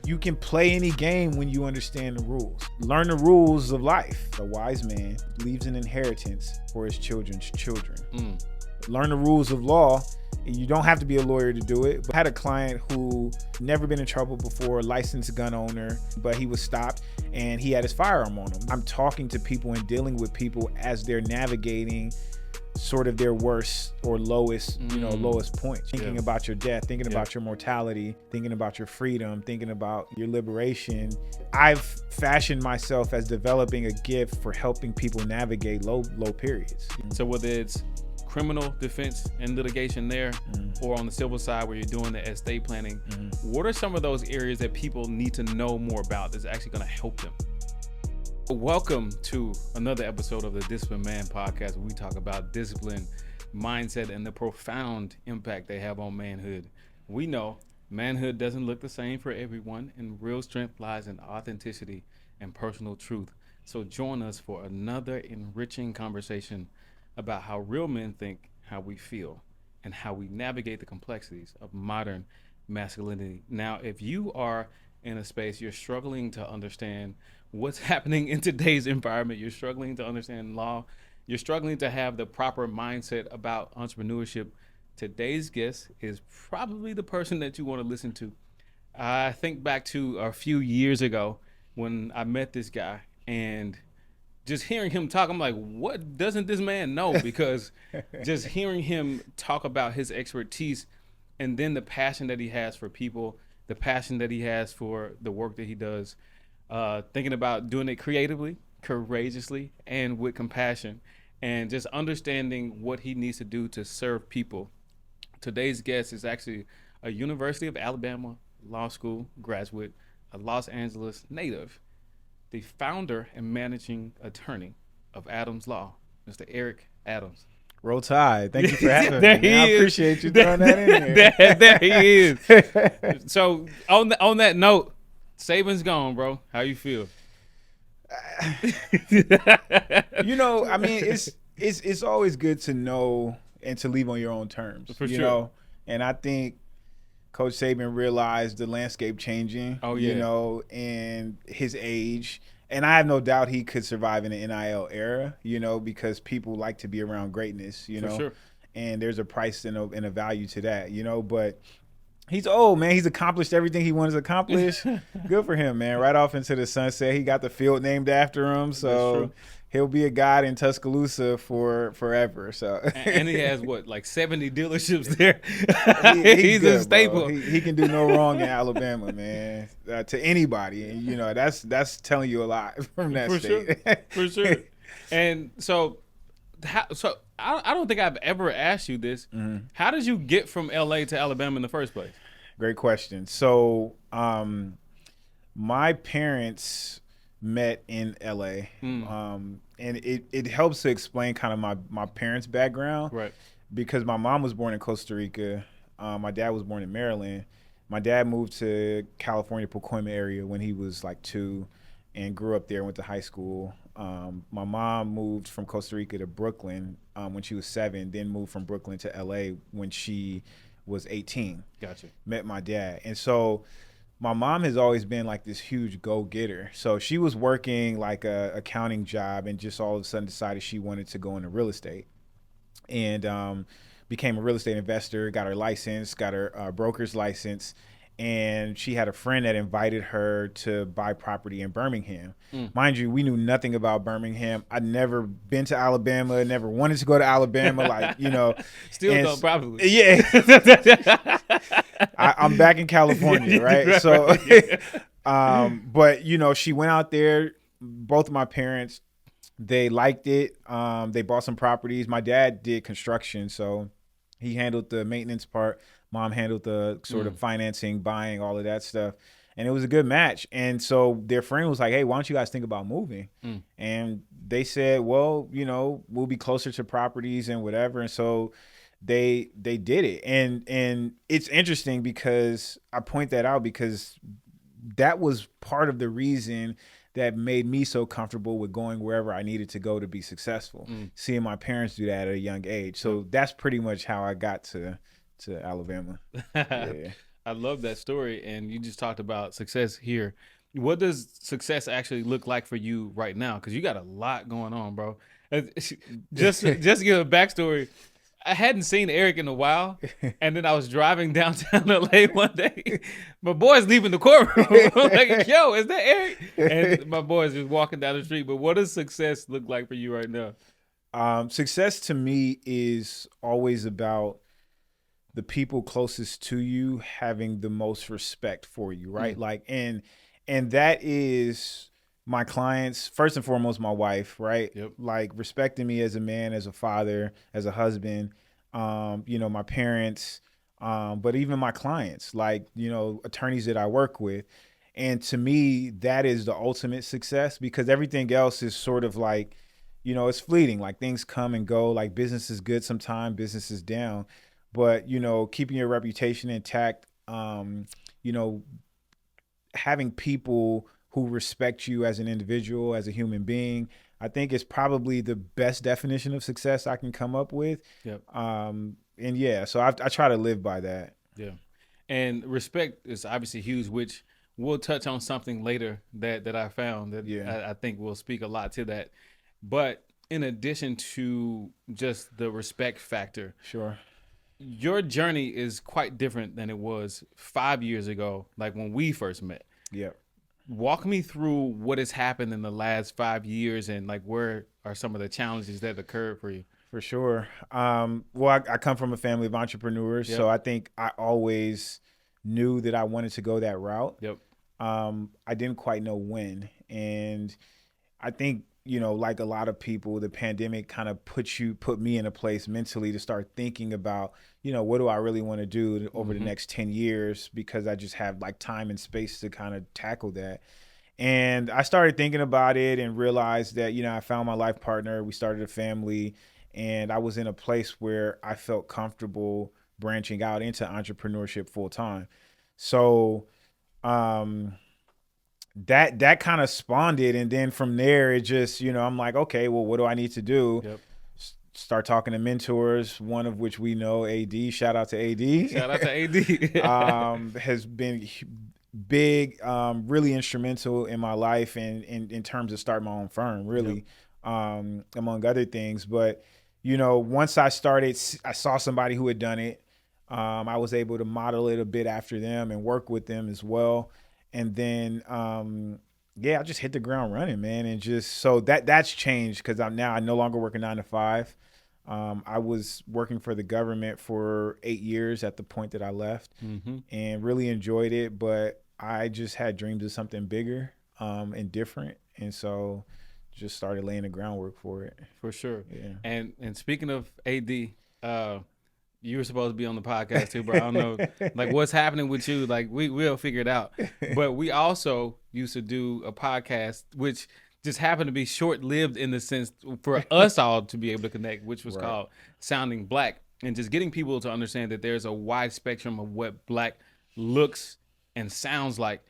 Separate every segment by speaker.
Speaker 1: You can play any game when you understand the rules. Learn the rules of life. A wise man leaves an inheritance for his children's children. Learn the rules of law. You don't have to be a lawyer to do it. But I had a client who never been in trouble before, licensed gun owner, but he was stopped and he had his firearm on him. I'm talking to people and dealing with people as they're navigating sort of their worst or lowest, lowest points. Thinking about your death, thinking about your mortality, thinking about your freedom, thinking about your liberation. I've fashioned myself as developing a gift for helping people navigate low periods.
Speaker 2: So whether it's criminal defense and litigation there, or on the civil side where you're doing the estate planning, what are some of those areas that people need to know more about that's actually going to help them? Welcome to another episode of the Disciplined Man podcast, where we talk about discipline, mindset, and the profound impact they have on manhood. We know manhood doesn't look the same for everyone, and real strength lies in authenticity and personal truth. So join us for another enriching conversation about how real men think, how we feel, and how we navigate the complexities of modern masculinity. Now, if you are in a space you're struggling to understand what's happening in today's environment, you're struggling to understand law, you're struggling to have the proper mindset about entrepreneurship, today's guest is probably the person that you want to listen to. I think back to a few years ago when I met this guy, and just hearing him talk, I'm like, what doesn't this man know? Because just hearing him talk about his expertise and then the passion that he has for people, the passion that he has for the work that he does, thinking about doing it creatively, courageously, and with compassion, and just understanding what he needs to do to serve people. Today's guest is actually a University of Alabama law school graduate, a Los Angeles native, the founder and managing attorney of Adams Law, Mr. Eric Adams.
Speaker 1: Roll Tide. Thank you for having me. I appreciate you throwing that in
Speaker 2: there. There he is. So on that note, Saban's gone, bro. How you feel?
Speaker 1: I mean, it's always good to know and to leave on your own terms.
Speaker 2: For sure.
Speaker 1: Know? And I think Coach Saban realized the landscape changing, and his age. And I have no doubt he could survive in the NIL era, because people like to be around greatness,
Speaker 2: For sure.
Speaker 1: And there's a price and a value to that, but he's old, man. He's accomplished everything he wanted to accomplish. Good for him, man. Right off into the sunset. He got the field named after him. So he'll be a god in Tuscaloosa for forever. So
Speaker 2: and he has like 70 dealerships there.
Speaker 1: He's
Speaker 2: good,
Speaker 1: a staple. He can do no wrong in Alabama, man. To anybody, and that's telling you a lot from that state.
Speaker 2: For sure. And so I don't think I've ever asked you this. Mm-hmm. How did you get from LA to Alabama in the first place?
Speaker 1: Great question. So my parents met in LA. And it helps to explain kind of my parents' background.
Speaker 2: Right.
Speaker 1: Because my mom was born in Costa Rica. My dad was born in Maryland. My dad moved to California, Pacoima area when he was like 2 and grew up there, went to high school. My mom moved from Costa Rica to Brooklyn when she was 7, then moved from Brooklyn to LA when she was 18.
Speaker 2: Gotcha.
Speaker 1: Met my dad. And so my mom has always been like this huge go-getter. So she was working like a accounting job and just all of a sudden decided she wanted to go into real estate. And became a real estate investor, got her license, got her broker's license. And she had a friend that invited her to buy property in Birmingham. Mind you, we knew nothing about Birmingham. I'd never been to Alabama, never wanted to go to Alabama,
Speaker 2: Still don't, probably.
Speaker 1: Yeah. I'm back in California, right? So, but, she went out there, both of my parents, they liked it. They bought some properties. My dad did construction, so he handled the maintenance part. Mom handled the sort of financing, buying, all of that stuff. And it was a good match. And so their friend was like, hey, why don't you guys think about moving? And they said, well, we'll be closer to properties and whatever. And so they did it. And it's interesting because I point that out because that was part of the reason that made me so comfortable with going wherever I needed to go to be successful. Seeing my parents do that at a young age. So that's pretty much how I got to Alabama. Yeah.
Speaker 2: I love that story. And you just talked about success here. What does success actually look like for you right now? Because you got a lot going on, bro. Just to give a backstory, I hadn't seen Eric in a while, and then I was driving downtown LA one day. My boy's leaving the courtroom. I'm like, yo, is that Eric? And my boy's just walking down the street. But what does success look like for you right now?
Speaker 1: Success to me is always about the people closest to you having the most respect for you, right? Like, and that is my clients, first and foremost, my wife, right?
Speaker 2: Yep.
Speaker 1: Like respecting me as a man, as a father, as a husband, my parents, but even my clients, like, attorneys that I work with. And to me, that is the ultimate success, because everything else is sort of like, it's fleeting. Like things come and go. Like business is good sometimes, business is down. But, keeping your reputation intact, having people who respect you as an individual, as a human being, I think is probably the best definition of success I can come up with.
Speaker 2: Yep.
Speaker 1: So I try to live by that.
Speaker 2: Yeah. And respect is obviously huge, which we'll touch on something later that I found that I think will speak a lot to that. But in addition to just the respect factor,
Speaker 1: sure,
Speaker 2: your journey is quite different than it was 5 years ago, like when we first met.
Speaker 1: Yeah.
Speaker 2: Walk me through what has happened in the last 5 years, and like where are some of the challenges that occurred for you?
Speaker 1: For sure. I come from a family of entrepreneurs, so I think I always knew that I wanted to go that route.
Speaker 2: Yep.
Speaker 1: I didn't quite know when, and I think, like a lot of people, the pandemic kind of put me in a place mentally to start thinking about, what do I really want to do over the next 10 years, because I just have like time and space to kind of tackle that. And I started thinking about it and realized that, I found my life partner, we started a family, and I was in a place where I felt comfortable branching out into entrepreneurship full time. So, that kind of spawned it. And then from there, it just, I'm like, okay, well, what do I need to do?
Speaker 2: Yep.
Speaker 1: Start talking to mentors, one of which we know, AD. Shout out to AD.
Speaker 2: Shout out to AD.
Speaker 1: Has been big, really instrumental in my life and in terms of starting my own firm, really, among other things. But, once I started, I saw somebody who had done it. I was able to model it a bit after them and work with them as well. And then, I just hit the ground running, man. And just, so that's changed, because I no longer work a 9 to 5. I was working for the government for 8 years at the point that I left, and really enjoyed it. But I just had dreams of something bigger, and different. And so just started laying the groundwork for it.
Speaker 2: For sure.
Speaker 1: Yeah.
Speaker 2: And speaking of AD, you were supposed to be on the podcast too, bro. I don't know, like, what's happening with you. Like, we'll figure it out. But we also used to do a podcast, which just happened to be short-lived in the sense for us all to be able to connect, which was called Sounding Black, and just getting people to understand that there's a wide spectrum of what Black looks and sounds like.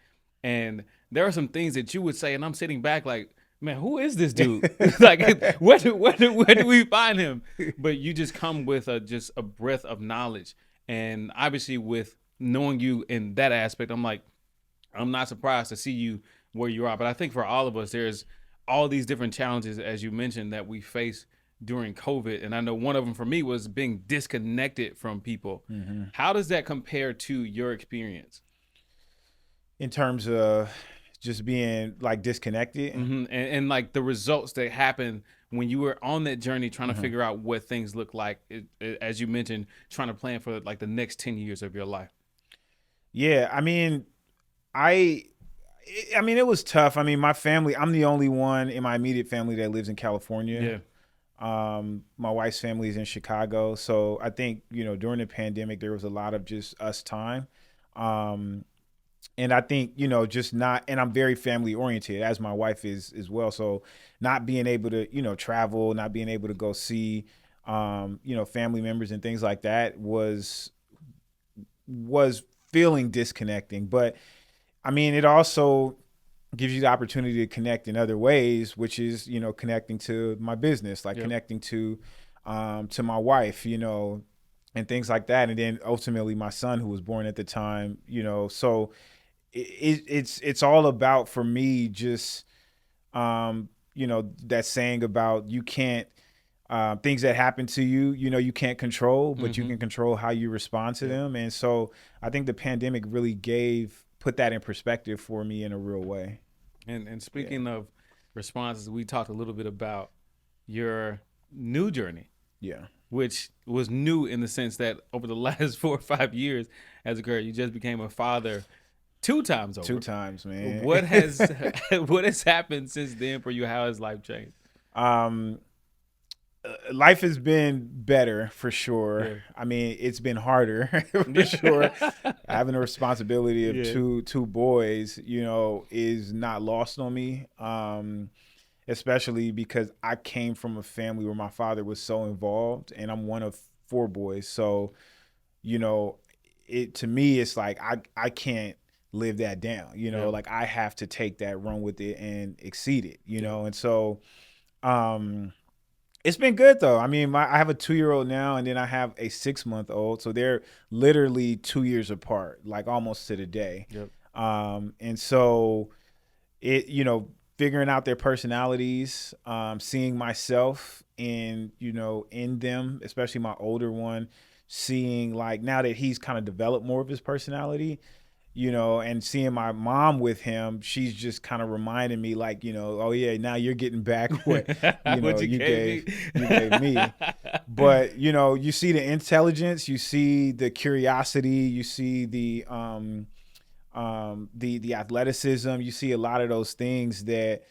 Speaker 2: And there are some things that you would say, and I'm sitting back like, man, who is this dude? Like, where do we find him? But you just come with just a breadth of knowledge. And obviously with knowing you in that aspect, I'm like, I'm not surprised to see you where you are. But I think for all of us, there's all these different challenges, as you mentioned, that we face during COVID. And I know one of them for me was being disconnected from people. How does that compare to your experience?
Speaker 1: In terms of just being like disconnected,
Speaker 2: and like the results that happened when you were on that journey trying to figure out what things look like, as you mentioned, trying to plan for like the next 10 years of your life.
Speaker 1: Yeah, I mean, it was tough. I mean, my family, I'm the only one in my immediate family that lives in California. My wife's family is in Chicago. So I think, during the pandemic, there was a lot of just us time. And I think, just not, and I'm very family oriented, as my wife is as well. So not being able to, travel, not being able to go see, family members and things like that was feeling disconnecting. But I mean, it also gives you the opportunity to connect in other ways, which is, connecting to my business, like connecting to my wife, and things like that. And then ultimately my son, who was born at the time, so it's all about, for me, just, that saying about, you can't, things that happen to you, you can't control, but you can control how you respond to them. And so I think the pandemic really put that in perspective for me in a real way.
Speaker 2: And speaking of responses, we talked a little bit about your new journey.
Speaker 1: Yeah.
Speaker 2: Which was new in the sense that over the last 4 or 5 years as a girl, you just became a father 2 times over.
Speaker 1: 2 times, man.
Speaker 2: What has happened since then for you? How has life changed?
Speaker 1: Life has been better, for sure. Yeah. I mean, it's been harder, for sure. Having a responsibility of two boys, is not lost on me. Especially because I came from a family where my father was so involved, and I'm one of 4 boys. So, to me, it's like, I can't live that down, like I have to take that, run with it, and exceed it, And so, it's been good though. I mean, I have a 2-year-old now, and then I have a 6-month-old. So they're literally 2 years apart, like almost to the day.
Speaker 2: Yep.
Speaker 1: And so it, figuring out their personalities, seeing myself in them, especially my older one, seeing, like, now that he's kind of developed more of his personality, and seeing my mom with him, she's just kind of reminding me, like, oh yeah, now you're getting back what
Speaker 2: what
Speaker 1: you gave me. But you see the intelligence, you see the curiosity, you see the athleticism, you see a lot of those things that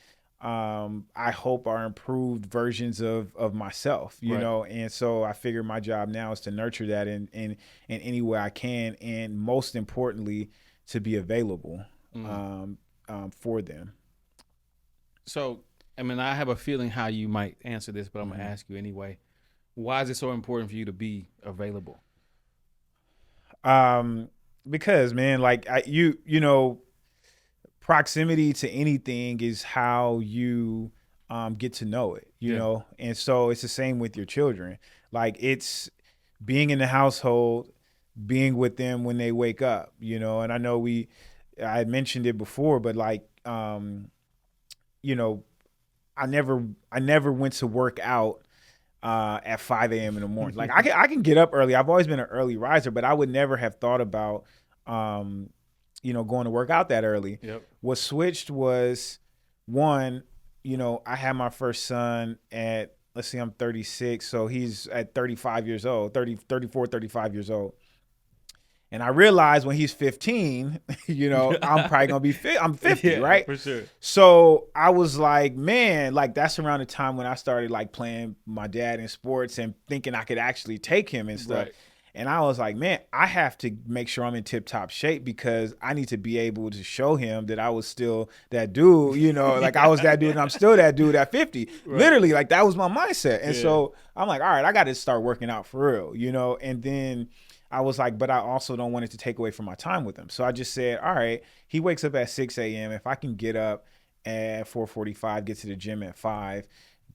Speaker 1: I hope are improved versions of myself, and so I figure my job now is to nurture that in any way I can, and most importantly, to be available for them.
Speaker 2: So, I mean, I have a feeling how you might answer this, but I'm going to ask you anyway. Why is it so important for you to be available?
Speaker 1: Because, man, like, proximity to anything is how you get to know it, know? And so it's the same with your children. Like, it's being in the household, being with them when they wake up, and I know I had mentioned it before, but like, I never went to work out at 5 a.m. in the morning. Like, I can get up early. I've always been an early riser, but I would never have thought about, going to work out that early.
Speaker 2: Yep.
Speaker 1: What switched was, one, I had my first son at, let's see, I'm 36. So he's at 35 years old, 34, 35 years old. And I realized when he's 15, I'm probably going to be I'm 50, right?
Speaker 2: For sure.
Speaker 1: So I was like, man, like, that's around the time when I started, like, playing my dad in sports and thinking I could actually take him and stuff.
Speaker 2: Right.
Speaker 1: And I was like, man, I have to make sure I'm in tip-top shape, because I need to be able to show him that I was still that dude, like I was that dude and I'm still that dude at 50. Right. Literally, like, that was my mindset. And so I'm like, all right, I got to start working out for real, and then I was like, but I also don't want it to take away from my time with him. So I just said, all right, he wakes up at 6 a.m. If I can get up at 4:45, get to the gym at 5,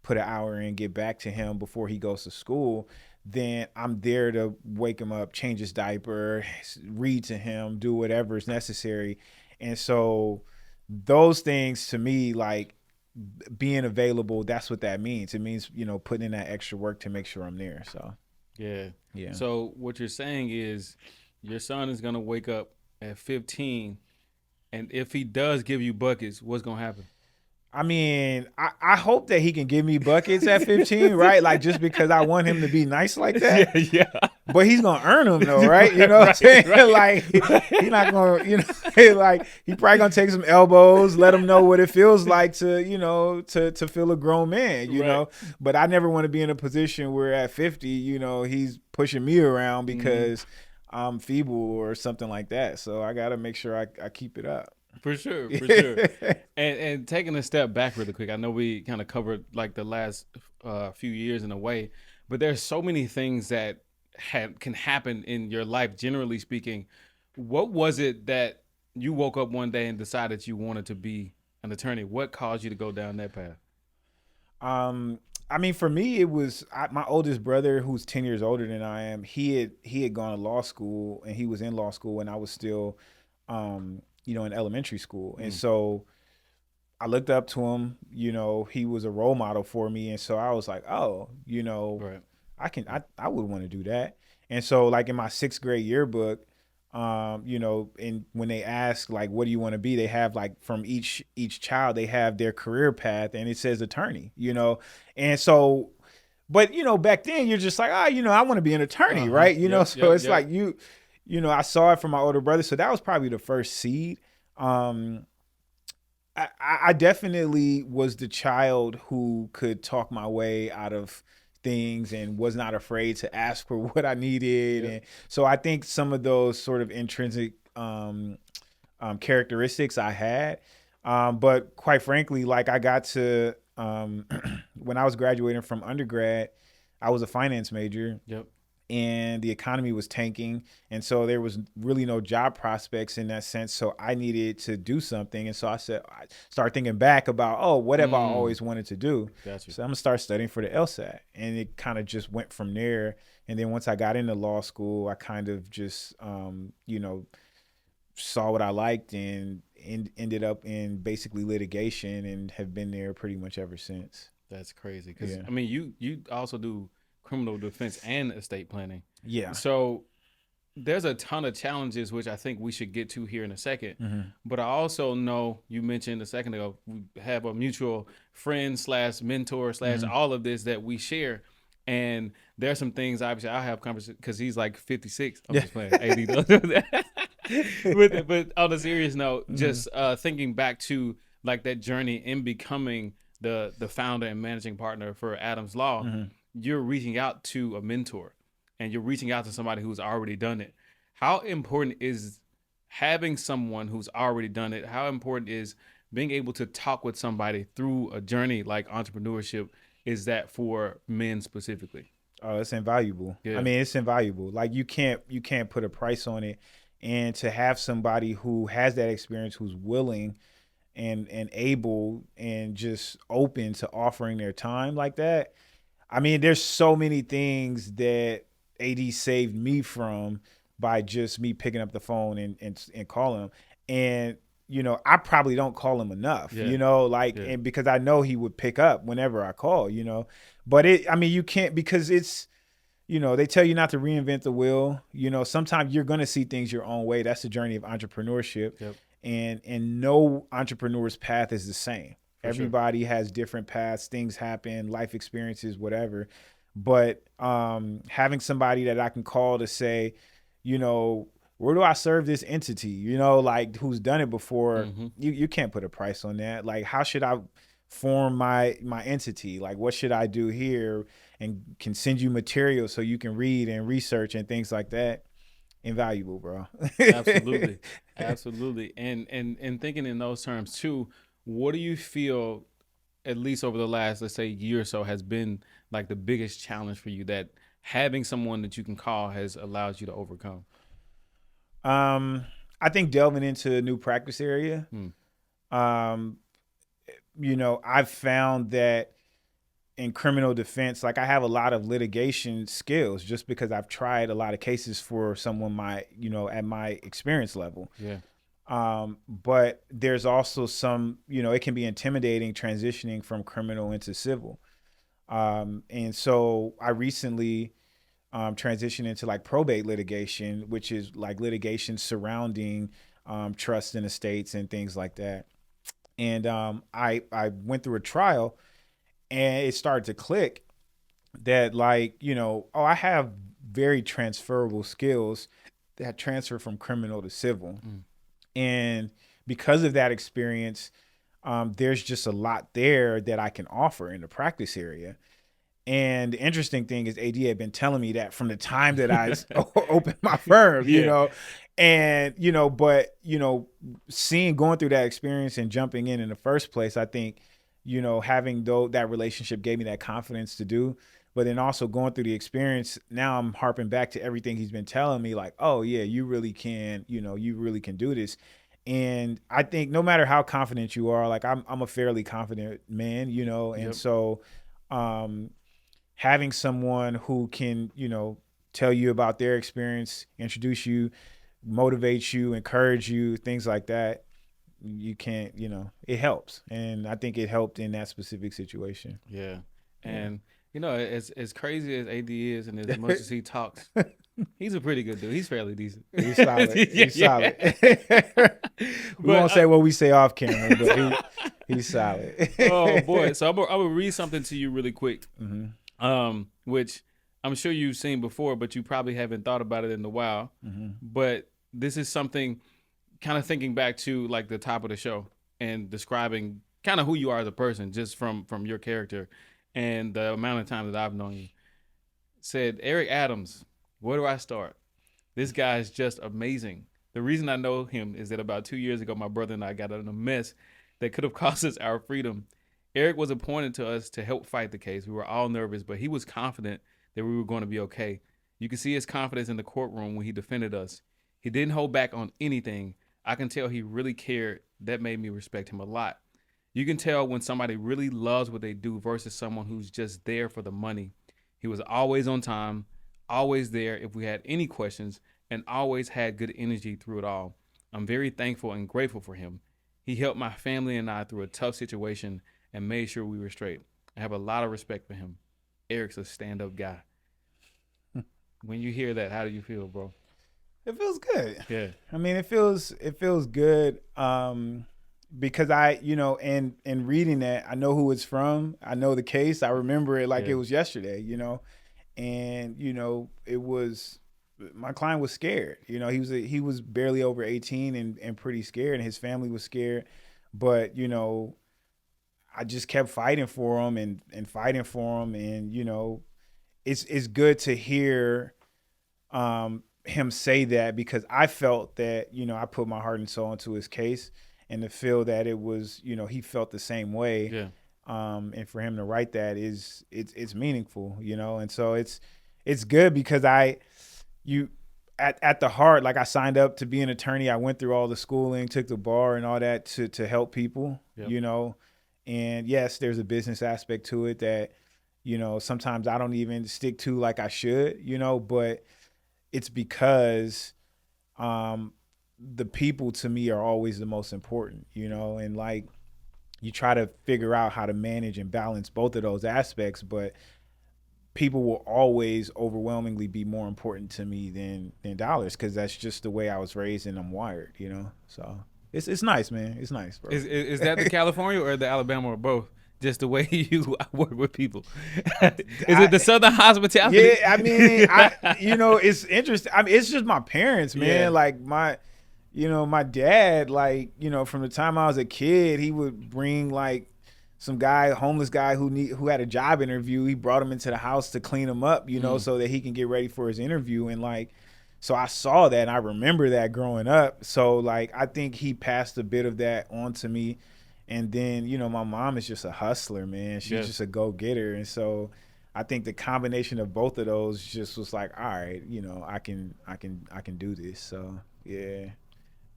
Speaker 1: put an hour in, get back to him before he goes to school, then I'm there to wake him up, change his diaper, read to him, do whatever is necessary. And so those things, to me, like, being available, that's what that means. It means, putting in that extra work to make sure I'm there. So
Speaker 2: yeah.
Speaker 1: Yeah.
Speaker 2: So what you're saying is your son is going to wake up at 15, and if he does give you buckets, what's going to happen?
Speaker 1: I mean, I hope that he can give me buckets at 15, right? Like, just because I want him to be nice like that.
Speaker 2: Yeah.
Speaker 1: But he's going to earn them though, right? You know what I'm saying? Right. Like, he's not going to, like, he probably going to take some elbows, let him know what it feels like to, to feel a grown man, you know? But I never want to be in a position where at 50, he's pushing me around because I'm feeble or something like that. So I got to make sure I keep it up.
Speaker 2: For sure. And taking a step back really quick, I know we kind of covered like the last few years in a way, but there's so many things that can happen in your life, generally speaking. What was it that you woke up one day and decided you wanted to be an attorney? What caused you to go down that path?
Speaker 1: I mean, for me, it was my oldest brother, who's 10 years older than I am. He had gone to law school, and he was in law school when I was still, in elementary school. And so I looked up to him. He was a role model for me, and so I was like, oh,
Speaker 2: Right.
Speaker 1: I would want to do that. And so, like in my sixth grade yearbook, and when they ask like, what do you want to be, they have like from each child, they have their career path, and it says attorney. And so, but back then you're just like, I want to be an attorney, right? So it's like I saw it from my older brother, so that was probably the first seed. I definitely was the child who could talk my way out of things and was not afraid to ask for what I needed. And so I think some of those sort of intrinsic characteristics I had. But quite frankly, like I got to, when I was graduating from undergrad, I was a finance major.
Speaker 2: Yep.
Speaker 1: And the economy was tanking. And so there was really no job prospects in that sense. So I needed to do something. And so I started thinking back about, what have I always wanted to do?
Speaker 2: Gotcha.
Speaker 1: So I'm going to start studying for the LSAT. And it kind of just went from there. And then once I got into law school, I kind of just, saw what I liked and ended up in basically litigation and have been there pretty much ever since.
Speaker 2: That's crazy. Because, I mean, you also do criminal defense and estate planning.
Speaker 1: Yeah.
Speaker 2: So there's a ton of challenges, which I think we should get to here in a second. Mm-hmm. But I also know you mentioned a second ago, we have a mutual friend / mentor / all of this that we share. And there's some things, obviously, I have conversations because he's like 56. I'm just playing. But on a serious note, just thinking back to like that journey in becoming the founder and managing partner for Adams Law, you're reaching out to a mentor and you're reaching out to somebody who's already done it. How important is having someone who's already done it? How important is being able to talk with somebody through a journey like entrepreneurship? Is that for men specifically?
Speaker 1: Oh, it's invaluable. Yeah. I mean, it's invaluable. Like you can't put a price on it. And to have somebody who has that experience, who's willing and able and just open to offering their time like that. I mean, there's so many things that AD saved me from by just me picking up the phone and calling him. And, I probably don't call him enough, and because I know he would pick up whenever I call, but you can't, because it's, they tell you not to reinvent the wheel. Sometimes you're going to see things your own way. That's the journey of entrepreneurship.
Speaker 2: Yep.
Speaker 1: And no entrepreneur's path is the same. Everybody
Speaker 2: sure.
Speaker 1: has different paths. Things happen, life experiences, whatever. But having somebody that I can call to say, where do I serve this entity? Like who's done it before? You can't put a price on that. Like, how should I form my entity? Like, what should I do here? And can send you material so you can read and research and things like that. Invaluable, bro.
Speaker 2: Absolutely. And thinking in those terms too, what do you feel, at least over the last, let's say, year or so, has been like the biggest challenge for you that having someone that you can call has allowed you to overcome?
Speaker 1: I think delving into a new practice area. I've found that in criminal defense, like I have a lot of litigation skills just because I've tried a lot of cases for someone at my experience level.
Speaker 2: Yeah.
Speaker 1: But there's also some, it can be intimidating transitioning from criminal into civil. And so I recently transitioned into like probate litigation, which is like litigation surrounding trust and estates and things like that. And I went through a trial and it started to click that I have very transferable skills that transfer from criminal to civil. And because of that experience, there's just a lot there that I can offer in the practice area. And the interesting thing is AD had been telling me that from the time that I opened my firm, and, going through that experience and jumping in the first place, I think, having that relationship gave me that confidence to do. But then also going through the experience, now I'm harping back to everything he's been telling me, like, oh yeah, you really can do this. And I think no matter how confident you are, like I'm a fairly confident man, and so having someone who can, tell you about their experience, introduce you, motivate you, encourage you, things like that. You can't, it helps. And I think it helped in that specific situation.
Speaker 2: Yeah. And, as crazy as AD is and as much as he talks, he's a pretty good dude. He's fairly decent.
Speaker 1: He's solid. He's solid. We won't say what we say off camera, but he's solid.
Speaker 2: Oh, boy. So I will read something to you really quick, which I'm sure you've seen before, but you probably haven't thought about it in a while. But this is something kind of thinking back to like the top of the show and describing kind of who you are as a person just from your character and the amount of time that I've known you. Said, Eric Adams, where do I start? This guy is just amazing. The reason I know him is that about 2 years ago, my brother and I got in a mess that could have cost us our freedom. Eric was appointed to us to help fight the case. We were all nervous, but he was confident that we were going to be okay. You can see his confidence in the courtroom when he defended us. He didn't hold back on anything. I can tell he really cared. That made me respect him a lot. You can tell when somebody really loves what they do versus someone who's just there for the money. He was always on time, always there if we had any questions, and always had good energy through it all. I'm very thankful and grateful for him. He helped my family and I through a tough situation and made sure we were straight. I have a lot of respect for him. Eric's a stand-up guy. When you hear that, how do you feel, bro?
Speaker 1: It feels good.
Speaker 2: Yeah.
Speaker 1: I mean, it feels good because I, in reading that, I know who it's from. I know the case. I remember it like it was yesterday, and, it was, my client was scared. He was barely over 18 and pretty scared, and his family was scared. But, I just kept fighting for him and fighting for him. And, it's good to hear him say that, because I felt that, I put my heart and soul into his case, and to feel that it was, he felt the same way.
Speaker 2: Yeah.
Speaker 1: And for him to write that it's meaningful, and so it's good because at the heart, like I signed up to be an attorney. I went through all the schooling, took the bar and all that to help people, and yes, there's a business aspect to it that, sometimes I don't even stick to like I should, but it's because the people to me are always the most important, and like you try to figure out how to manage and balance both of those aspects, but people will always overwhelmingly be more important to me than dollars, because that's just the way I was raised and I'm wired, so it's nice, man. It's nice, bro.
Speaker 2: Is that the California or the Alabama or both? Just the way you work with people. Is it the Southern hospitality?
Speaker 1: Yeah, I mean, it's interesting. I mean, it's just my parents, man.
Speaker 2: Yeah.
Speaker 1: Like my dad, like, from the time I was a kid, he would bring like some guy, homeless guy who had a job interview. He brought him into the house to clean him up, so that he can get ready for his interview. And like, so I saw that and I remember that growing up. So like, I think he passed a bit of that on to me. And then, my mom is just a hustler, man. She's just a go-getter. And so I think the combination of both of those just was like, all right, I can do this. So, yeah.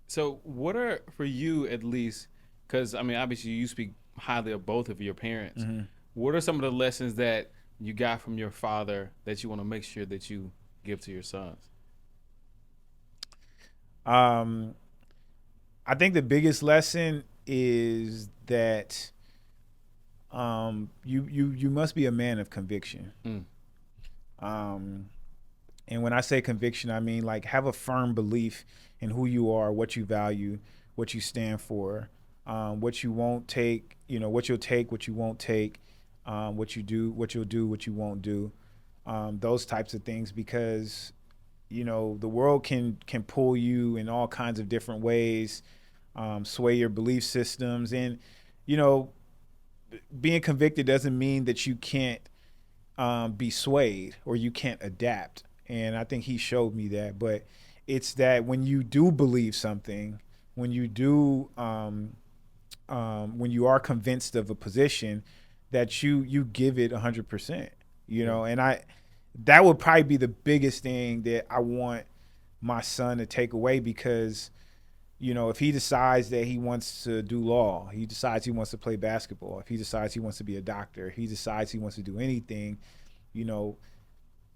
Speaker 2: So what are, for you at least, because, I mean, obviously you speak highly of both of your parents. Mm-hmm. What are some of the lessons that you got from your father that you want to make sure that you give to your sons?
Speaker 1: I think the biggest lesson is that you must be a man of conviction. And when I say conviction, I mean like have a firm belief in who you are, what you value, what you stand for, what you won't take, what you'll take, what you won't take, what you do, what you'll do, what you won't do, those types of things, because the world can pull you in all kinds of different ways. Sway your belief systems, and being convicted doesn't mean that you can't be swayed or you can't adapt. And I think he showed me that. But it's that when you do believe something, when you do when you are convinced of a position, that you give it 100%, and that would probably be the biggest thing that I want my son to take away, because You know, if he decides that he wants to do law, he decides he wants to play basketball, if he decides he wants to be a doctor, he decides he wants to do anything, you know,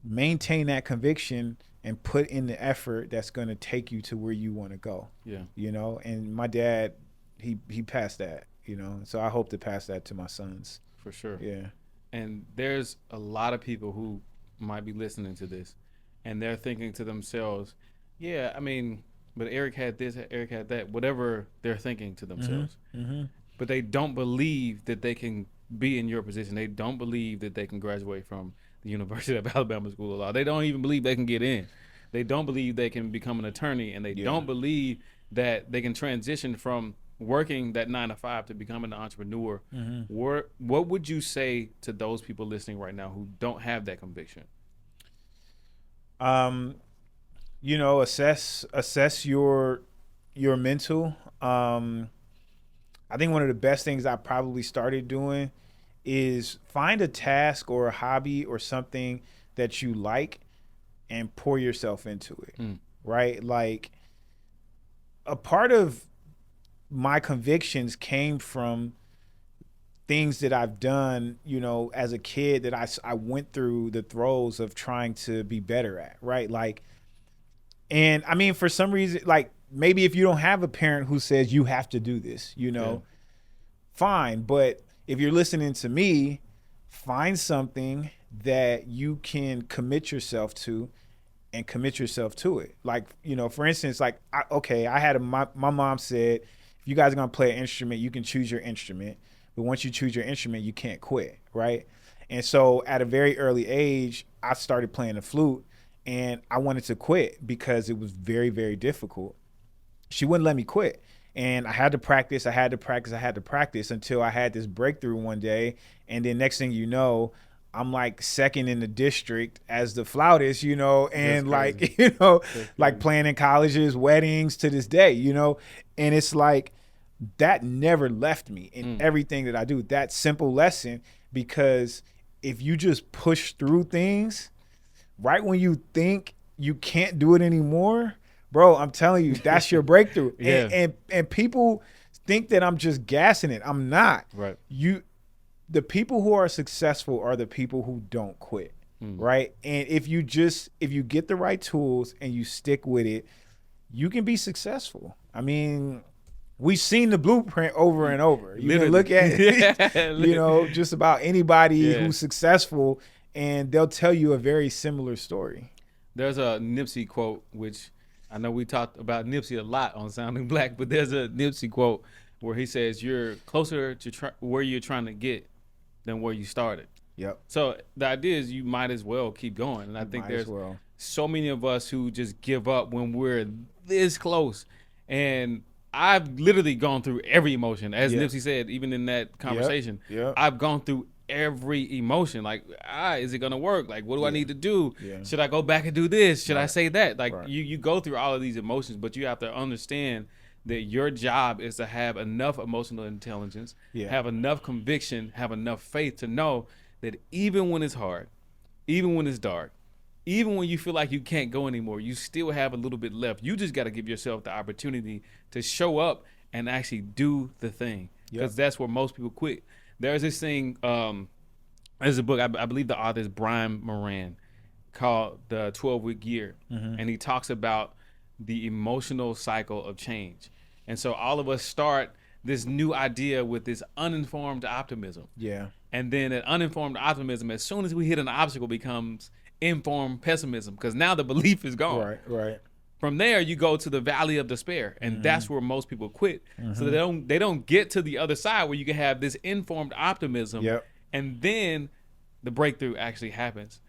Speaker 1: maintain that conviction and put in the effort that's going to take you to where you want to go.
Speaker 2: Yeah.
Speaker 1: You know, and my dad, he passed that, you know, so I hope to pass that to my sons.
Speaker 2: For sure.
Speaker 1: Yeah.
Speaker 2: And there's a lot of people who might be listening to this and they're thinking to themselves, yeah, I mean, but Eric had this, Eric had that, whatever they're thinking to themselves. But they don't believe that they can be in your position. They don't believe that they can graduate from the University of Alabama School of Law. They don't even believe they can get in. They don't believe they can become an attorney, and they don't believe that they can transition from working that 9 to 5 to becoming an entrepreneur. What would you say to those people listening right now who don't have that conviction?
Speaker 1: You know, assess your mental. I think one of the best things I probably started doing is find a task or a hobby or something that you like and pour yourself into it, right? Like, a part of my convictions came from things that I've done, you know, as a kid that I went through the throes of trying to be better at, right? Like, and I mean, for some reason, like, maybe if you don't have a parent who says you have to do this, you know, fine. But if you're listening to me, find something that you can commit yourself to and commit yourself to it. Like, you know, for instance, like, my mom said, if you guys are going to play an instrument, you can choose your instrument. But once you choose your instrument, you can't quit, right? And so at a very early age, I started playing the flute, and I wanted to quit because it was very, very difficult. She wouldn't let me quit. And I had to practice until I had this breakthrough one day. And then next thing you know, I'm like second in the district as the flautist, you know, and like, you know, like playing in colleges, weddings to this day, you know. And it's like, that never left me in everything that I do. That simple lesson, because if you just push through things, right when you think you can't do it anymore, bro, I'm telling you, that's your breakthrough. And people think that I'm just gassing it. I'm not.
Speaker 2: Right.
Speaker 1: The people who are successful are the people who don't quit. Right. And if you get the right tools and you stick with it, you can be successful. I mean, we've seen the blueprint over and over. You can look at it, you know, just about anybody who's successful, and they'll tell you a very similar story.
Speaker 2: There's a Nipsey quote, which I know we talked about Nipsey a lot on Sounding Black, but there's a Nipsey quote where he says, you're closer to where you're trying to get than where you started.
Speaker 1: Yep.
Speaker 2: So the idea is you might as well keep going. And I think there's so many of us who just give up when we're this close. And I've literally gone through every emotion. As Nipsey said, even in that conversation, I've gone through every emotion. Like, is it gonna work? Like, what do I need to do? Should I go back and do this? Should I say that? Like, you go through all of these emotions, but you have to understand that your job is to have enough emotional intelligence, have enough conviction, have enough faith to know that even when it's hard, even when it's dark, even when you feel like you can't go anymore, you still have a little bit left. You just got to give yourself the opportunity to show up and actually do the thing, because that's where most people quit. There's this thing, there's a book, I believe the author is Brian Moran, called The 12-Week Year. And he talks about the emotional cycle of change. And so all of us start this new idea with this uninformed optimism. And then that uninformed optimism, as soon as we hit an obstacle, becomes informed pessimism, because now the belief is gone.
Speaker 1: Right.
Speaker 2: From there, you go to the valley of despair, and that's where most people quit. So they don't get to the other side where you can have this informed optimism, and then the breakthrough actually happens.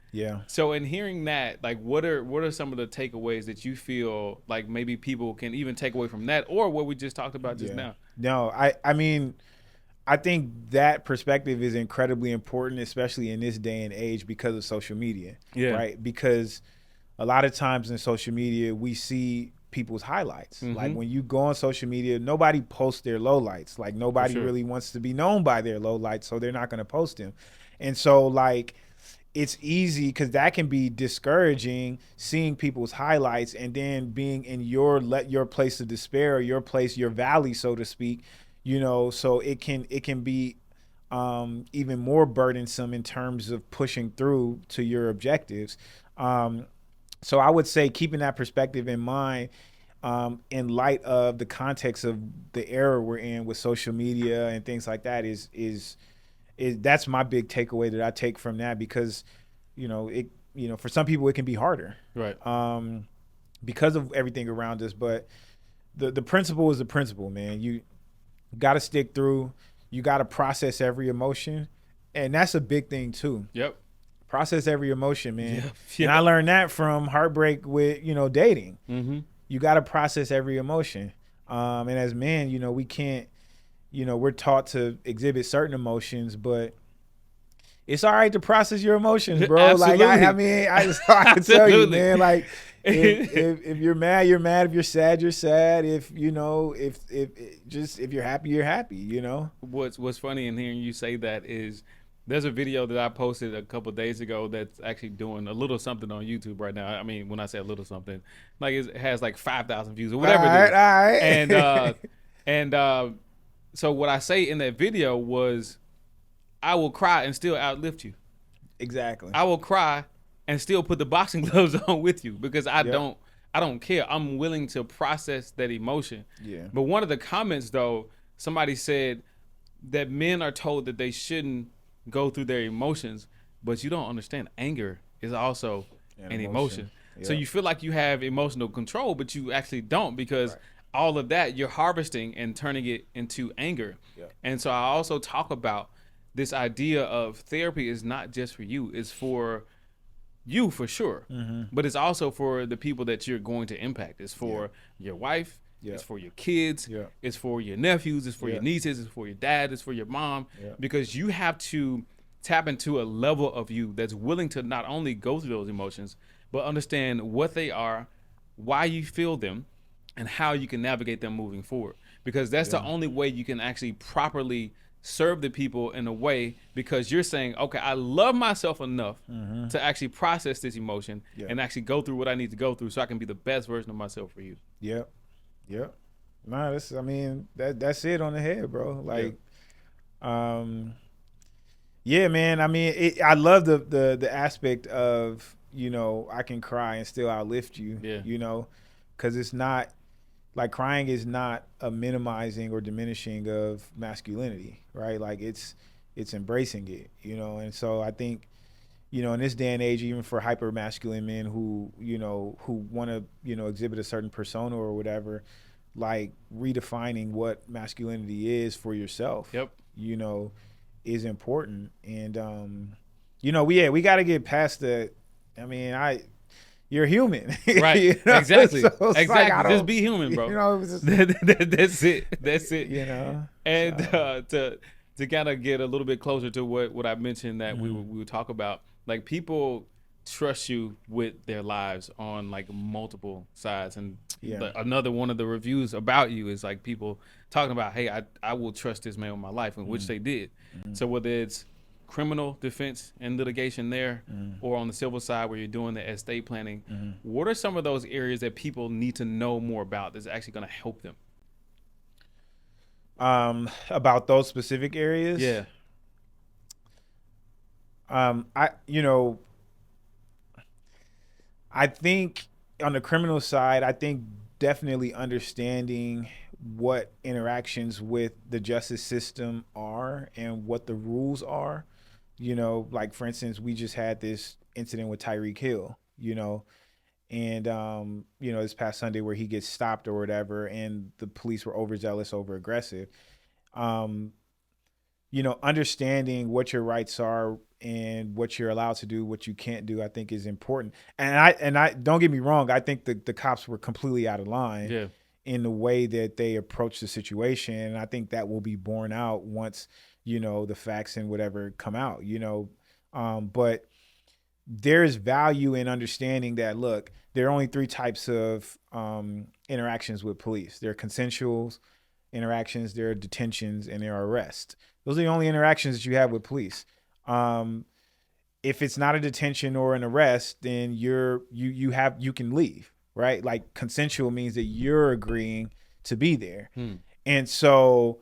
Speaker 2: So in hearing that, like, what are some of the takeaways that you feel like maybe people can even take away from that, or what we just talked about just now?
Speaker 1: No, I mean, I think that perspective is incredibly important, especially in this day and age, because of social media, right? Because a lot of times in social media, we see people's highlights. Like, when you go on social media, nobody posts their lowlights. Like, nobody really wants to be known by their lowlights, so they're not going to post them. And so, like, it's easy because that can be discouraging, seeing people's highlights and then being in your place of despair, or your valley, so to speak, so it can be even more burdensome in terms of pushing through to your objectives. So I would say keeping that perspective in mind, in light of the context of the era we're in with social media and things like that, is that's my big takeaway that I take from that, because for some people it can be harder,
Speaker 2: right?
Speaker 1: Because of everything around us. But the principle is the principle, man. You got to stick through. You got to process every emotion, and that's a big thing too.
Speaker 2: Yep.
Speaker 1: Process every emotion, man.
Speaker 2: Yep.
Speaker 1: And I learned that from heartbreak with dating.
Speaker 2: Mm-hmm.
Speaker 1: You got to process every emotion, and as men, we can't. We're taught to exhibit certain emotions, but it's all right to process your emotions, bro.
Speaker 2: Absolutely.
Speaker 1: Like I can tell you, man. Like if you're mad, you're mad. If you're sad, you're sad. If you're happy, you're happy.
Speaker 2: What's funny in hearing you say that is there's a video that I posted a couple of days ago that's actually doing a little something on YouTube right now. I mean, when I say a little something, like it has like 5,000 views or whatever it is.
Speaker 1: All right.
Speaker 2: And so what I say in that video was, I will cry and still outlift you.
Speaker 1: Exactly.
Speaker 2: I will cry and still put the boxing gloves on with you, because I don't care. I'm willing to process that emotion.
Speaker 1: Yeah.
Speaker 2: But one of the comments though, somebody said that men are told that they shouldn't go through their emotions, but you don't understand anger is also an emotion.
Speaker 1: Yep.
Speaker 2: So you feel like you have emotional control, but you actually don't, because all of that you're harvesting and turning it into anger.
Speaker 1: Yep.
Speaker 2: And so I also talk about this idea of therapy is not just for you, it's for you for sure, but it's also for the people that you're going to impact. It's for your wife, it's for your kids, it's for your nephews, it's for your nieces, it's for your dad, it's for your mom, because you have to tap into a level of you that's willing to not only go through those emotions, but understand what they are, why you feel them, and how you can navigate them moving forward. Because that's the only way you can actually properly serve the people in a way, because you're saying, okay, I love myself enough to actually process this emotion and actually go through what I need to go through so I can be the best version of myself for you.
Speaker 1: Yep. Nah, that's it on the head, bro. Like, yeah, man. I mean, I love the aspect of, I can cry and still outlift you, because it's not, like, crying is not a minimizing or diminishing of masculinity, right? Like it's embracing it, and so I think, in this day and age, even for hyper masculine men who want to, exhibit a certain persona or whatever, like redefining what masculinity is for yourself, is important. And, we got to get past the, you're human.
Speaker 2: Right. Exactly.
Speaker 1: So
Speaker 2: exactly.
Speaker 1: like,
Speaker 2: just be human, bro.
Speaker 1: Just,
Speaker 2: that's it. That's it. And
Speaker 1: so.
Speaker 2: To kind of get a little bit closer to what I mentioned that we would talk about, like, people trust you with their lives on like multiple sides. And another one of the reviews about you is like people talking about, hey, I will trust this man with my life, and which they did. So whether it's criminal defense and litigation there, or on the civil side where you're doing the estate planning, what are some of those areas that people need to know more about that's actually going to help them?
Speaker 1: About those specific areas?
Speaker 2: Yeah.
Speaker 1: I think on the criminal side, I think definitely understanding what interactions with the justice system are and what the rules are. Like, for instance, we just had this incident with Tyreek Hill, and this past Sunday where he gets stopped or whatever, and the police were overzealous, over aggressive. Understanding what your rights are and what you're allowed to do, what you can't do, I think is important. And I don't get me wrong, I think the cops were completely out of line in the way that they approached the situation. And I think that will be borne out once, the facts and whatever come out, but there's value in understanding that, look, there are only three types of interactions with police. There are consensual interactions, there are detentions, and there are arrests. Those are the only interactions that you have with police. if it's not a detention or an arrest, then you can leave, right? Like consensual means that you're agreeing to be there. And so,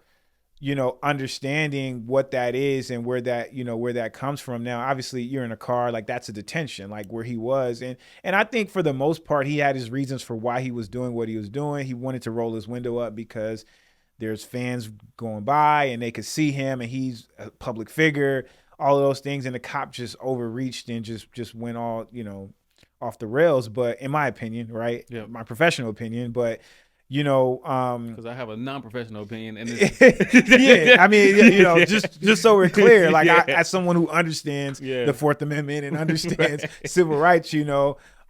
Speaker 1: understanding what that is and where that comes from. Now, obviously you're in a car, like that's a detention, like where he was. And I think for the most part, he had his reasons for why he was doing what he was doing. He wanted to roll his window up because there's fans going by and they could see him and he's a public figure, all of those things. And the cop just overreached and just went all, off the rails. But in my opinion, right?
Speaker 2: Yeah.
Speaker 1: My professional opinion, but
Speaker 2: because I have a non-professional opinion, and
Speaker 1: yeah, I mean, just so we're clear, like
Speaker 2: Yeah.
Speaker 1: as someone who understands
Speaker 2: Yeah.
Speaker 1: the Fourth Amendment and understands civil rights, but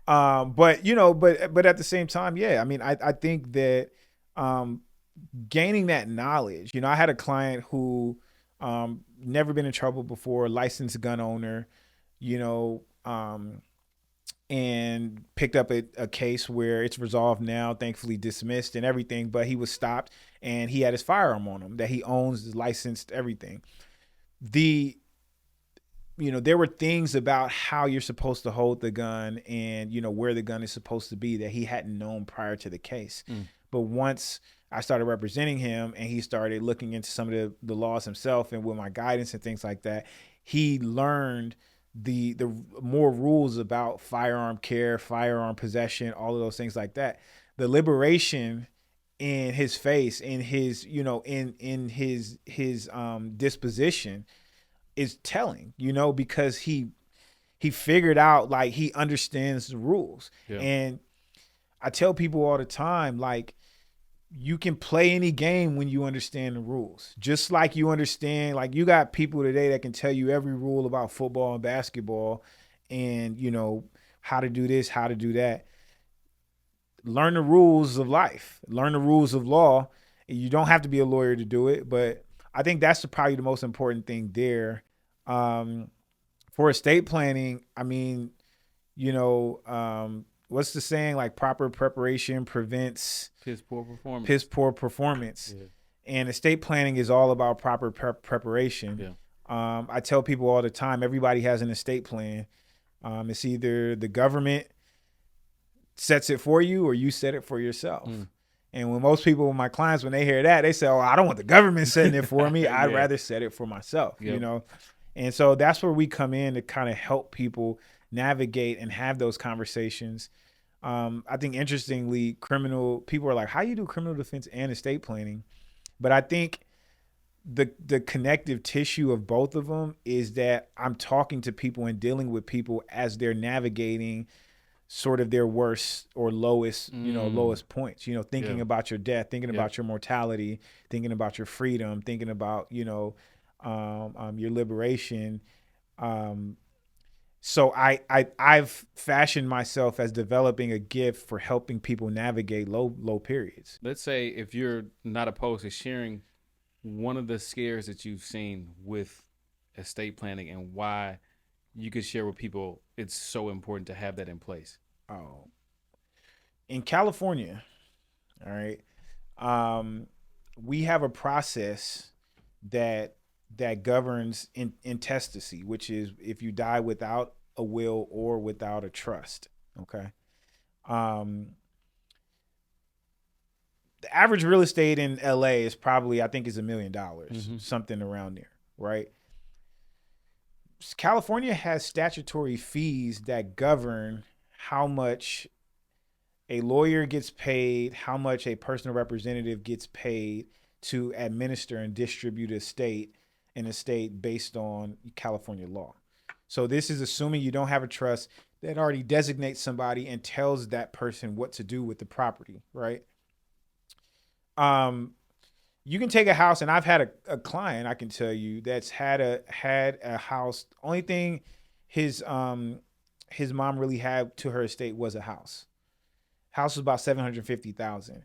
Speaker 1: at the same time, yeah, I mean, I think that gaining that knowledge, I had a client who never been in trouble before, licensed gun owner, and picked up a case where it's resolved now, thankfully dismissed and everything, but he was stopped and he had his firearm on him that he owns, is licensed, everything. There were things about how you're supposed to hold the gun and, where the gun is supposed to be that he hadn't known prior to the case. But once I started representing him and he started looking into some of the laws himself and with my guidance and things like that, he learned the more rules about firearm care, firearm possession, all of those things like that. The liberation in his face, in his, in his disposition is telling, because he figured out, like, he understands the rules.
Speaker 2: Yeah.
Speaker 1: And I tell people all the time, like, you can play any game when you understand the rules. Just like you understand, like you got people today that can tell you every rule about football and basketball and, how to do this, how to do that. Learn the rules of life, learn the rules of law. You don't have to be a lawyer to do it, but I think that's probably the most important thing there. For estate planning, I mean, what's the saying? Like, proper preparation prevents
Speaker 2: piss
Speaker 1: poor performance.
Speaker 2: Yeah.
Speaker 1: And estate planning is all about proper preparation.
Speaker 2: Yeah.
Speaker 1: I tell people all the time, everybody has an estate plan. It's either the government sets it for you or you set it for yourself. And when most people, my clients, when they hear that, they say, oh, I don't want the government setting it for me. I'd rather set it for myself, And so that's where we come in to kind of help people navigate and have those conversations. I think, interestingly, people are like, how you do criminal defense and estate planning? But I think the connective tissue of both of them is that I'm talking to people and dealing with people as they're navigating sort of their worst or lowest, lowest points, thinking about your death, thinking about your mortality, thinking about your freedom, thinking about, your liberation. So I've fashioned myself as developing a gift for helping people navigate low periods.
Speaker 2: Let's say if you're not opposed to sharing one of the scares that you've seen with estate planning and why you could share with people it's so important to have that in place.
Speaker 1: Oh, in California, all right, we have a process that governs intestacy, which is if you die without a will or without a trust. Okay. The average real estate in LA is probably, I think, is $1 million, something around there, right? California has statutory fees that govern how much a lawyer gets paid, how much a personal representative gets paid to administer and distribute an estate based on California law. So this is assuming you don't have a trust that already designates somebody and tells that person what to do with the property, right? You can take a house, and I've had a client, I can tell you, that's had a house. Only thing his mom really had to her estate was a house. House was about $750,000.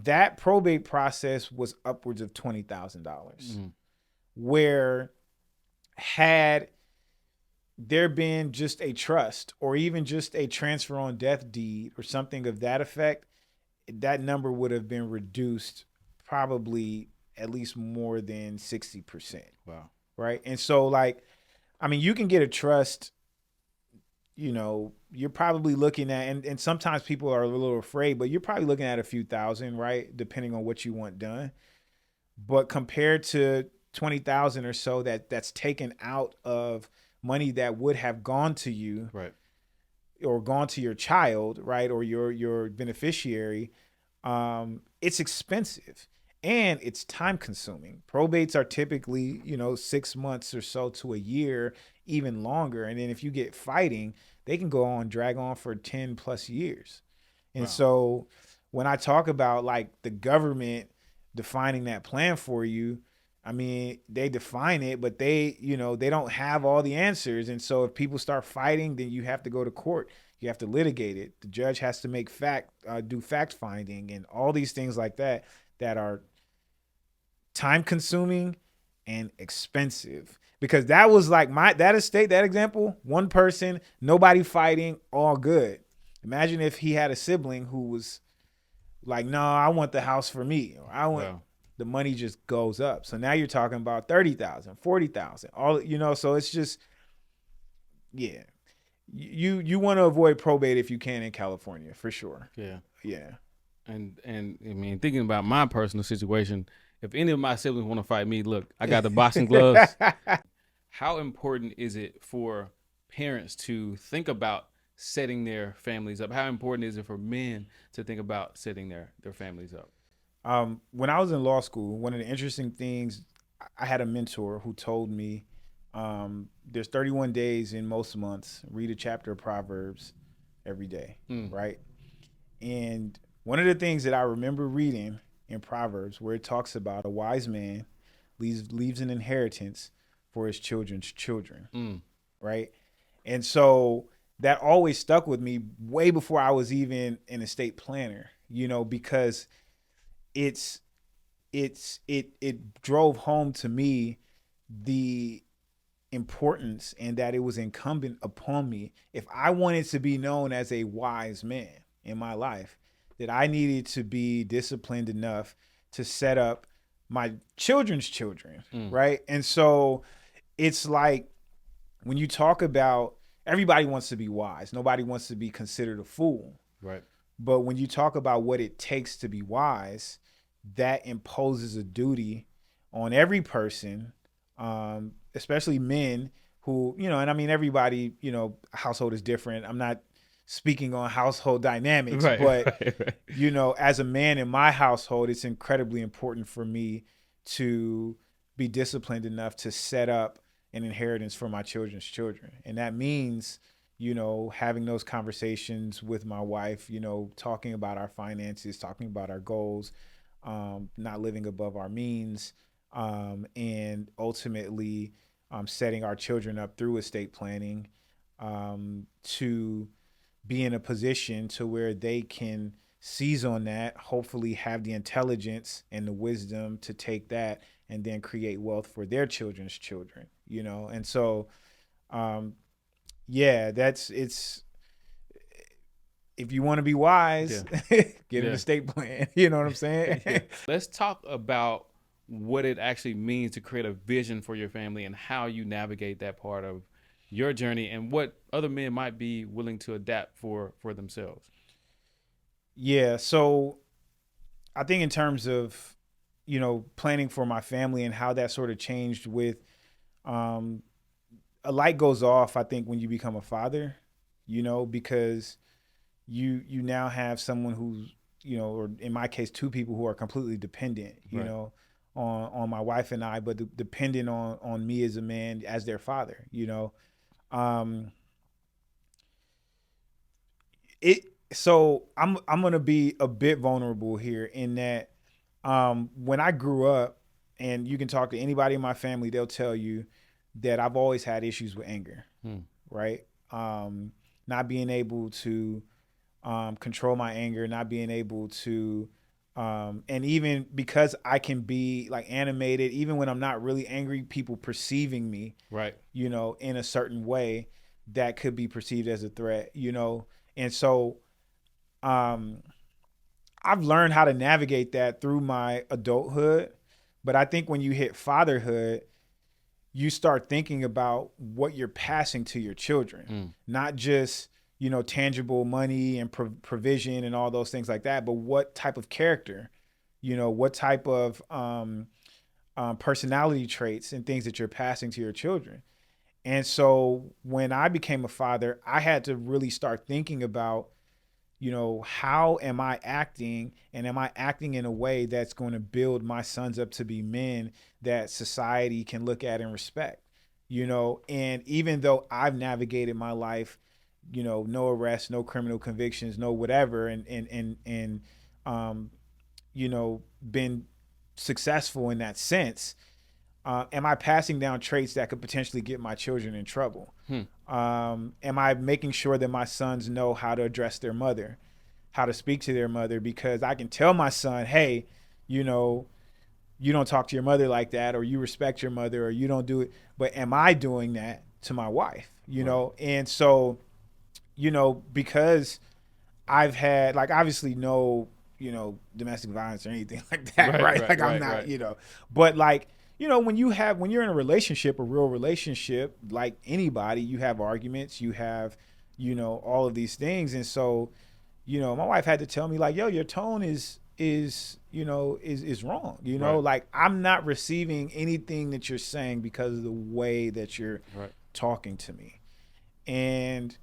Speaker 1: That probate process was upwards of $20,000. Where had there been just a trust or even just a transfer on death deed or something of that effect, that number would have been reduced probably at least more than 60%.
Speaker 2: Wow.
Speaker 1: Right. And so, like, I mean, you can get a trust you're probably looking at, and sometimes people are a little afraid, but you're probably looking at a few thousand, right? Depending on what you want done. But compared to 20,000 or so that's taken out of money that would have gone to you,
Speaker 2: Right.
Speaker 1: or gone to your child, right, or your beneficiary, it's expensive and it's time consuming. Probates are typically 6 months or so to a year, even longer. And then if you get fighting, they can drag on for 10 plus years. And
Speaker 2: Wow.
Speaker 1: so when I talk about like the government defining that plan for you, I mean, they define it, but they don't have all the answers. And so if people start fighting, then you have to go to court. You have to litigate it. The judge has to do fact finding and all these things like that are time consuming and expensive. Because that was like that estate, that example, one person, nobody fighting, all good. Imagine if he had a sibling who was like, no, I want the house for me, or I want.
Speaker 2: Wow.
Speaker 1: The money just goes up. So now you're talking about 30,000, 40,000, all, so it's just, yeah. You want to avoid probate if you can in California, for sure.
Speaker 2: Yeah.
Speaker 1: Yeah.
Speaker 2: And I mean, thinking about my personal situation, if any of my siblings want to fight me, look, I got the boxing gloves. How important is it for parents to think about setting their families up? How important is it for men to think about setting their families up?
Speaker 1: When I was in law school, one of the interesting things, I had a mentor who told me, there's 31 days in most months. Read a chapter of Proverbs every day, right? And one of the things that I remember reading in Proverbs, where it talks about a wise man leaves an inheritance for his children's children, right? And so that always stuck with me way before I was even an estate planner, because it drove home to me the importance, and that it was incumbent upon me, if I wanted to be known as a wise man in my life, that I needed to be disciplined enough to set up my children's children, right? And so it's like, when you talk about, everybody wants to be wise. Nobody wants to be considered a fool.
Speaker 2: Right.
Speaker 1: But when you talk about what it takes to be wise, that imposes a duty on every person, especially men who, and I mean, everybody, household is different. I'm not speaking on household dynamics,
Speaker 2: Right,
Speaker 1: but,
Speaker 2: right.
Speaker 1: As a man in my household, it's incredibly important for me to be disciplined enough to set up an inheritance for my children's children. And that means, having those conversations with my wife, talking about our finances, talking about our goals, not living above our means, and ultimately setting our children up through estate planning, to be in a position to where they can seize on that, hopefully have the intelligence and the wisdom to take that and then create wealth for their children's children, And so, yeah, it's, if you want to be wise, get an estate plan. You know what I'm saying?
Speaker 2: Yeah. Let's talk about what it actually means to create a vision for your family and how you navigate that part of your journey and what other men might be willing to adapt for themselves.
Speaker 1: Yeah. So I think in terms of, planning for my family and how that sort of changed with, a light goes off, I think, when you become a father, because you now have someone who's, or in my case, two people who are completely dependent,
Speaker 2: Right.
Speaker 1: On my wife and I, but dependent on me as a man, as their father, So I'm gonna be a bit vulnerable here in that, when I grew up, and you can talk to anybody in my family, they'll tell you that I've always had issues with anger, right? Not being able to control my anger, not being able to, and even because I can be like animated, even when I'm not really angry, people perceiving me,
Speaker 2: Right.
Speaker 1: In a certain way that could be perceived as a threat, and so, I've learned how to navigate that through my adulthood. But I think when you hit fatherhood, you start thinking about what you're passing to your children, not just, tangible money and provision and all those things like that, but what type of character, what type of personality traits and things that you're passing to your children. And so when I became a father, I had to really start thinking about, how am I acting, and am I acting in a way that's going to build my sons up to be men that society can look at and respect, and even though I've navigated my life, no arrests, no criminal convictions, no whatever, and been successful in that sense, am I passing down traits that could potentially get my children in trouble? Am I making sure that my sons know how to address their mother, how to speak to their mother? Because I can tell my son, hey, you don't talk to your mother like that, or you respect your mother, or you don't do it. But am I doing that to my wife? Right. And so, because I've had, like, obviously no, domestic violence or anything like that, right? Like, I'm not, but like, when you're in a relationship, a real relationship, like anybody, you have arguments, you have, all of these things. And so, my wife had to tell me, like, yo, your tone is wrong. Like, I'm not receiving anything that you're saying because of the way that you're talking to me. And,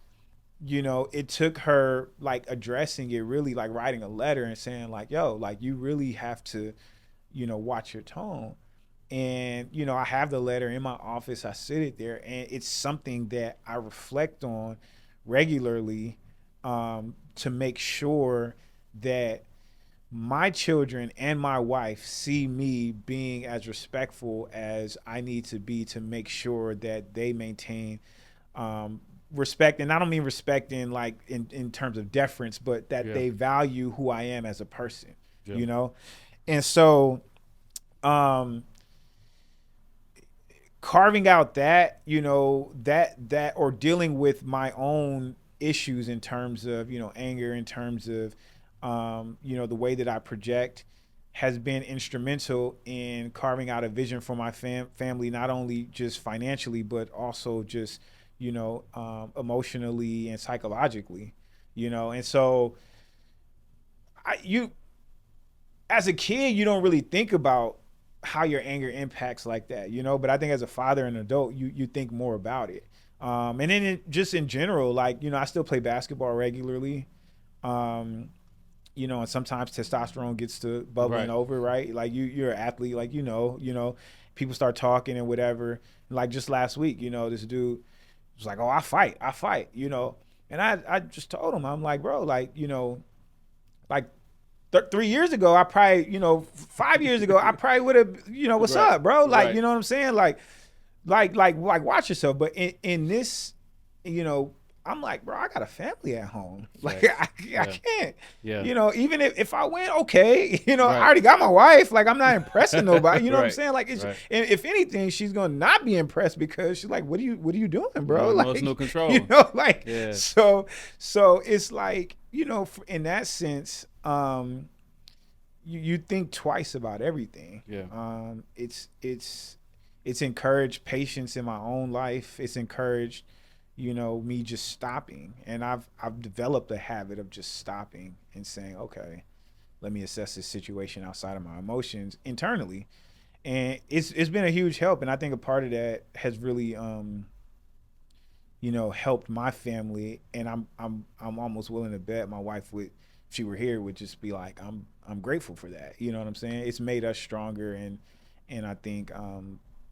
Speaker 1: it took her, like, addressing it, really, like writing a letter and saying, like, yo, like, you really have to, watch your tone. And, I have the letter in my office. I sit it there, and it's something that I reflect on regularly, to make sure that my children and my wife see me being as respectful as I need to be, to make sure that they maintain respect. And I don't mean respect in, like, in terms of deference, but that they value who I am as a person, And so, carving out that, that or dealing with my own issues in terms of, anger, in terms of, the way that I project, has been instrumental in carving out a vision for my family, not only just financially, but also just, emotionally and psychologically, and so as a kid, you don't really think about how your anger impacts like that, but I think as a father and adult, you think more about it. And then just in general, like, I still play basketball regularly. And sometimes testosterone gets to bubbling over, right? Like, you're an athlete, like, people start talking and whatever. Like, just last week, this dude was like, oh, I fight, and I just told him, I'm like, bro, like, like, 3 years ago, I probably, 5 years ago, I probably would have, what's up, bro? Like, you know what I'm saying? Like watch yourself. But in this, I'm like, bro, I got a family at home. Like, I can't, even if I win, okay, I already got my wife. Like, I'm not impressing nobody. You know what I'm saying? Like, and if anything, she's gonna not be impressed, because she's like, what are you doing, bro?
Speaker 2: No,
Speaker 1: like,
Speaker 2: no control.
Speaker 1: So it's like, in that sense, you think twice about everything. It's encouraged patience in my own life. It's encouraged, me just stopping. And I've developed a habit of just stopping and saying, okay, let me assess this situation outside of my emotions internally. And it's been a huge help. And I think a part of that has really, helped my family. And I'm almost willing to bet my wife would, if she were here, would just be like, I'm grateful for that. You know what I'm saying? It's made us stronger, and I think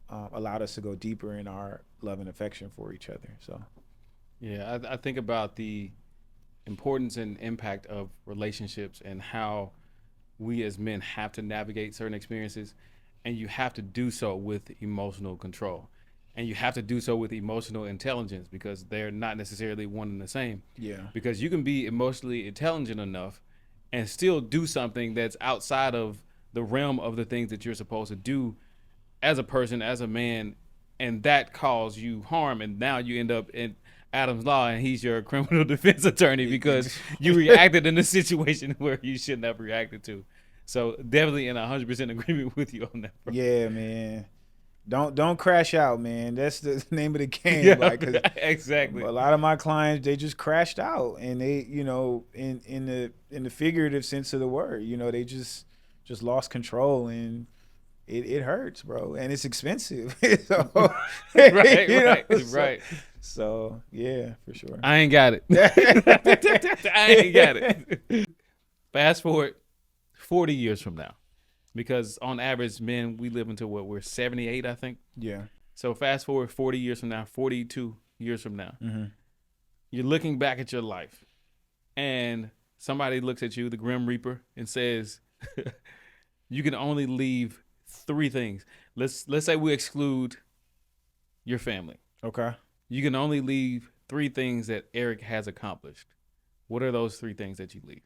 Speaker 1: allowed us to go deeper in our love and affection for each other. So,
Speaker 2: yeah, I think about the importance and impact of relationships and how we as men have to navigate certain experiences, and you have to do so with emotional control, and you have to do so with emotional intelligence, because they're not necessarily one and the same.
Speaker 1: Yeah.
Speaker 2: Because you can be emotionally intelligent enough and still do something that's outside of the realm of the things that you're supposed to do as a person, as a man, and that cause you harm, and now you end up in Adam's law, and he's your criminal defense attorney because you reacted in a situation where you shouldn't have reacted to. So definitely in 100% agreement with you on that, bro.
Speaker 1: Yeah, man. Don't crash out, man. That's the name of the game.
Speaker 2: Yeah,
Speaker 1: Like, 'cause
Speaker 2: exactly.
Speaker 1: a lot of my clients, they just crashed out, and they, in the figurative sense of the word, they just lost control, and it hurts, bro, and it's expensive. So,
Speaker 2: Right.
Speaker 1: So yeah, for sure.
Speaker 2: I ain't got it. I ain't got it. Fast forward 40 years from now, because on average, men, we live until we're 78, I think.
Speaker 1: Yeah.
Speaker 2: So fast forward 40 years from now, 42 years from now, you're looking back at your life, and somebody looks at you, the Grim Reaper, and says, you can only leave 3 things. Let's say we exclude your family.
Speaker 1: Okay.
Speaker 2: You can only leave 3 things that Eric has accomplished. What are those 3 things that you leave?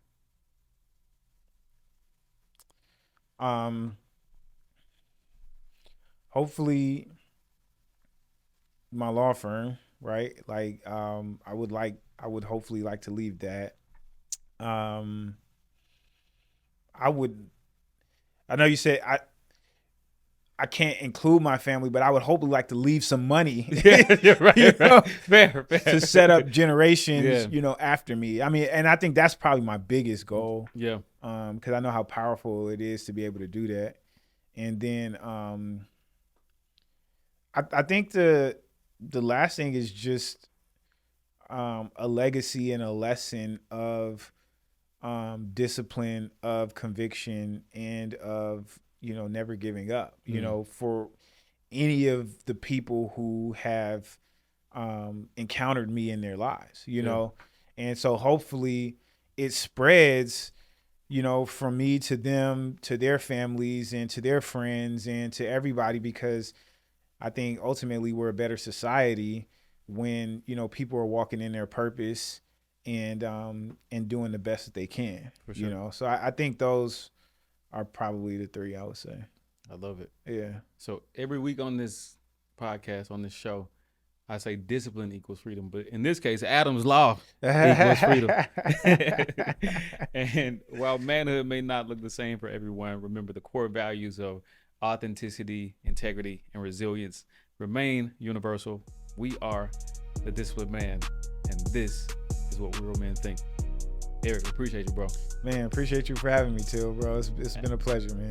Speaker 1: Hopefully my law firm, right? Like, I would hopefully like to leave that. I know you said I can't include my family, but I would hopefully like to leave some money.
Speaker 2: Yeah, you're right. Fair.
Speaker 1: To set up generations, after me. I mean, and I think that's probably my biggest goal.
Speaker 2: Yeah.
Speaker 1: Because I know how powerful it is to be able to do that. And then I think the last thing is just a legacy and a lesson of discipline, of conviction, and of never giving up, for any of the people who have encountered me in their lives, and so hopefully it spreads, from me to them, to their families, and to their friends, and to everybody, because I think ultimately we're a better society when, people are walking in their purpose and doing the best that they can,
Speaker 2: For sure.
Speaker 1: So I think those are probably the 3 I would say.
Speaker 2: I love it.
Speaker 1: Yeah.
Speaker 2: So every week on this podcast, on this show, I say discipline equals freedom. But in this case, Adam's law equals freedom. And while manhood may not look the same for everyone, remember the core values of authenticity, integrity, and resilience remain universal. We are the disciplined man, and this is what real men think. Eric, appreciate you, bro.
Speaker 1: Man, appreciate you for having me, too, bro. It's been a pleasure, man.